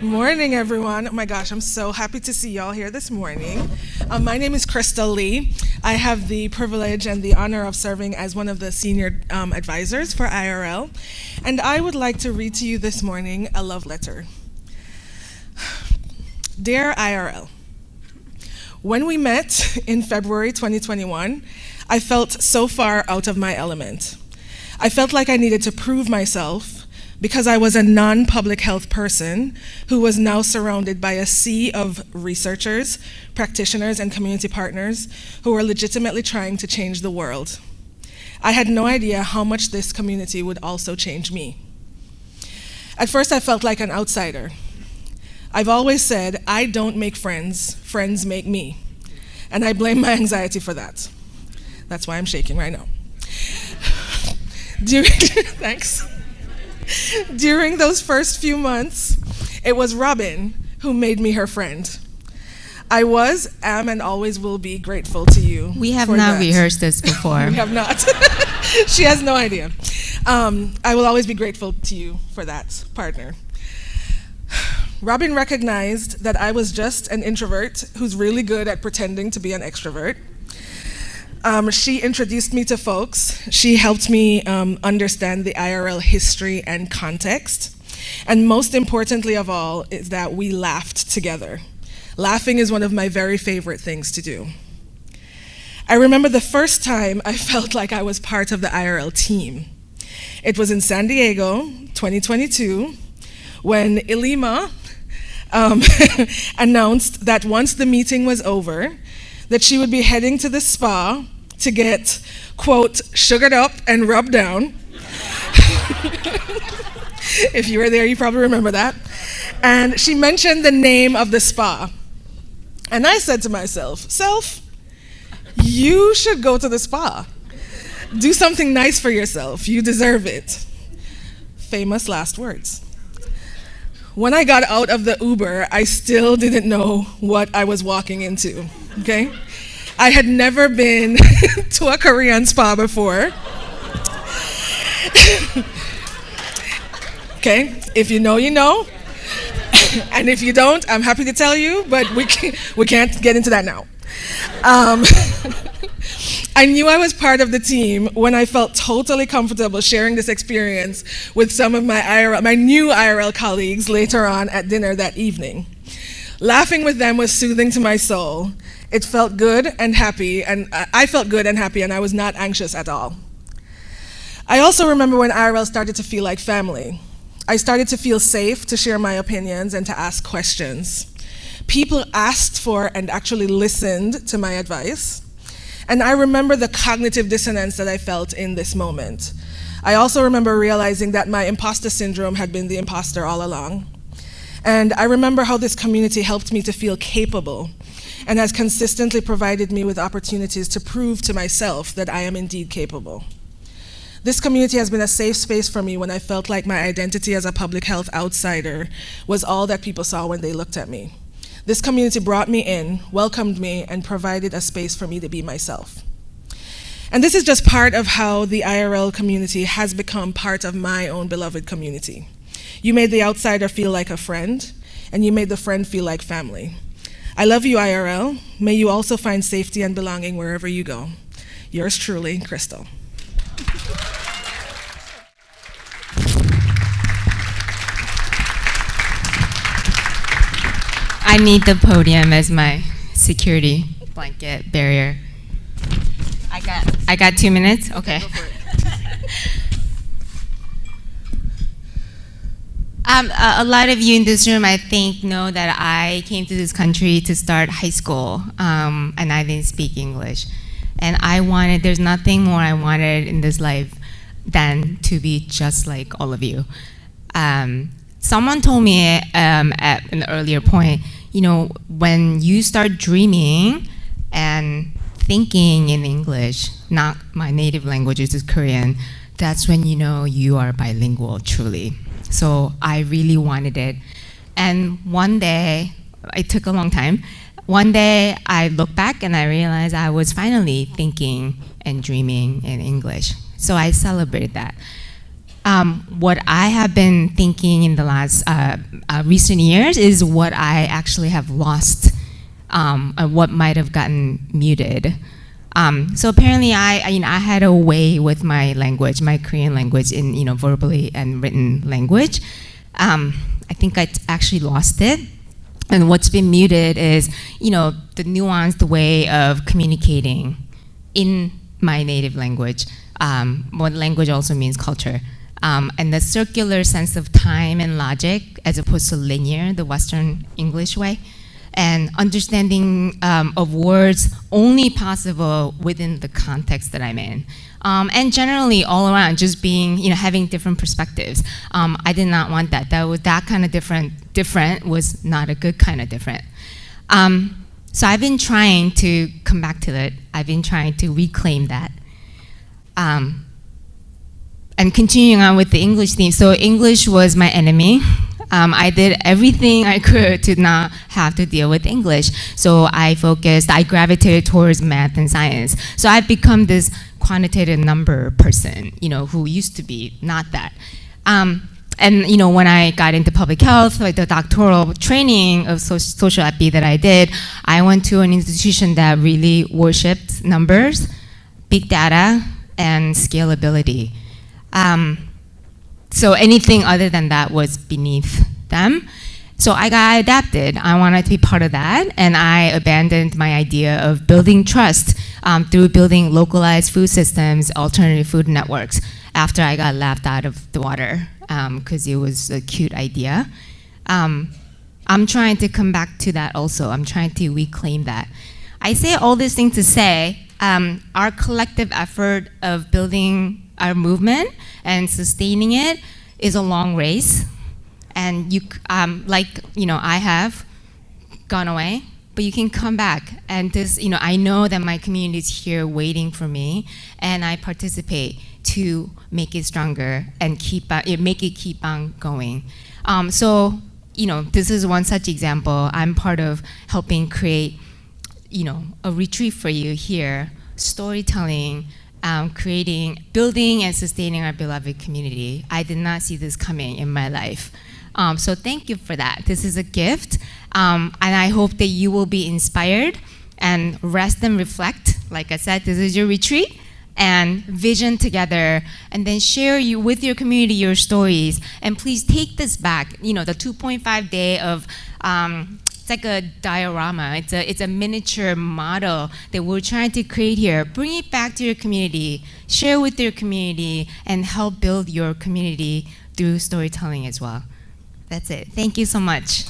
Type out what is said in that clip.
Morning, everyone. Oh my gosh, I'm so happy to see y'all here this morning. My name is Krystal Lee. I have the privilege and the honor of serving as one of the senior advisors for IRL. And I would like to read to you this morning a love letter. Dear IRL, when we met in February 2021, I felt so far out of my element. I felt like I needed to prove myself because I was a non-public health person who was now surrounded by a sea of researchers, practitioners, and community partners who were legitimately trying to change the world. I had no idea how much this community would also change me. At first, I felt like an outsider. I've always said, I don't make friends, friends make me. And I blame my anxiety for that. That's why I'm shaking right now. Thanks. During those first few months, it was Robin who made me her friend. I was, am, and always will be grateful to you. We have not rehearsed this before. We have not. She has no idea. I will always be grateful to you for that, partner. Robin recognized that I was just an introvert who's really good at pretending to be an extrovert. She introduced me to folks. She helped me understand the IRL history and context. And most importantly of all is that we laughed together. Laughing is one of my very favorite things to do. I remember the first time I felt like I was part of the IRL team. It was in San Diego, 2022, when Ilima announced that once the meeting was over, that she would be heading to the spa to get, quote, sugared up and rubbed down. If you were there, you probably remember that. And she mentioned the name of the spa. And I said to myself, Self, you should go to the spa. Do something nice for yourself. You deserve it. Famous last words. When I got out of the Uber, I still didn't know what I was walking into, okay? I had never been to a Korean spa before. Okay, if you know, you know. And if you don't, I'm happy to tell you, but we can't get into that now. I knew I was part of the team when I felt totally comfortable sharing this experience with some of my new IRL colleagues later on at dinner that evening. Laughing with them was soothing to my soul. It felt good and happy, and I felt good and happy, and I was not anxious at all. I also remember when IRL started to feel like family. I started to feel safe to share my opinions and to ask questions. People asked for and actually listened to my advice. And I remember the cognitive dissonance that I felt in this moment. I also remember realizing that my imposter syndrome had been the imposter all along. And I remember how this community helped me to feel capable and has consistently provided me with opportunities to prove to myself that I am indeed capable. This community has been a safe space for me when I felt like my identity as a public health outsider was all that people saw when they looked at me. This community brought me in, welcomed me, and provided a space for me to be myself. And this is just part of how the IRL community has become part of my own beloved community. You made the outsider feel like a friend, and you made the friend feel like family. I love you, IRL. May you also find safety and belonging wherever you go. Yours truly, Krystal. I need the podium as my security blanket barrier. I got 2 minutes? Okay. A lot of you in this room, I think, know that I came to this country to start high school, and I didn't speak English. And there's nothing more I wanted in this life than to be just like all of you. Someone told me at an earlier point, when you start dreaming and thinking in English, not my native language, which is Korean, that's when you know you are bilingual, truly. So I really wanted it. And one day, it took a long time, one day I looked back and I realized I was finally thinking and dreaming in English. So I celebrated that. What I have been thinking in the last recent years is what I actually have lost, and what might have gotten muted. So apparently, I had a way with my language, my Korean language, in verbally and written language. I think I actually lost it. And what's been muted is, the nuanced way of communicating in my native language. What language also means culture. And the circular sense of time and logic as opposed to linear, the Western English way. And understanding of words only possible within the context that I'm in. And generally all around just being, having different perspectives. I did not want that. That kind of different was not a good kind of different. So I've been trying to come back to it. I've been trying to reclaim that. And continuing on with the English theme. So English was my enemy. I did everything I could to not have to deal with English. So I gravitated towards math and science. So I've become this quantitative number person, who used to be not that. And when I got into public health, like the doctoral training of social epi that I did, I went to an institution that really worshipped numbers, big data, and scalability. So anything other than that was beneath them. So I got adapted. I wanted to be part of that, and I abandoned my idea of building trust through building localized food systems, alternative food networks, after I got laughed out of the water because it was a cute idea. I'm trying to come back to that also. I'm trying to reclaim that. I say all these things to say our collective effort of building our movement and sustaining it is a long race, and I have gone away, but you can come back, and this, I know that my community is here waiting for me, and I participate to make it stronger and make it keep on going. So this is one such example. I'm part of helping create, a retreat for you here, storytelling. Building and sustaining our beloved community. I did not see this coming in my life. So thank you for that. This is a gift. And I hope that you will be inspired and rest and reflect. Like I said, this is your retreat, and vision together, and then share with your community your stories. And please take this back. The 2.5 day of, it's like a diorama. It's a miniature model that we're trying to create here. Bring it back to your community, share with your community, and help build your community through storytelling as well. That's it. Thank you so much.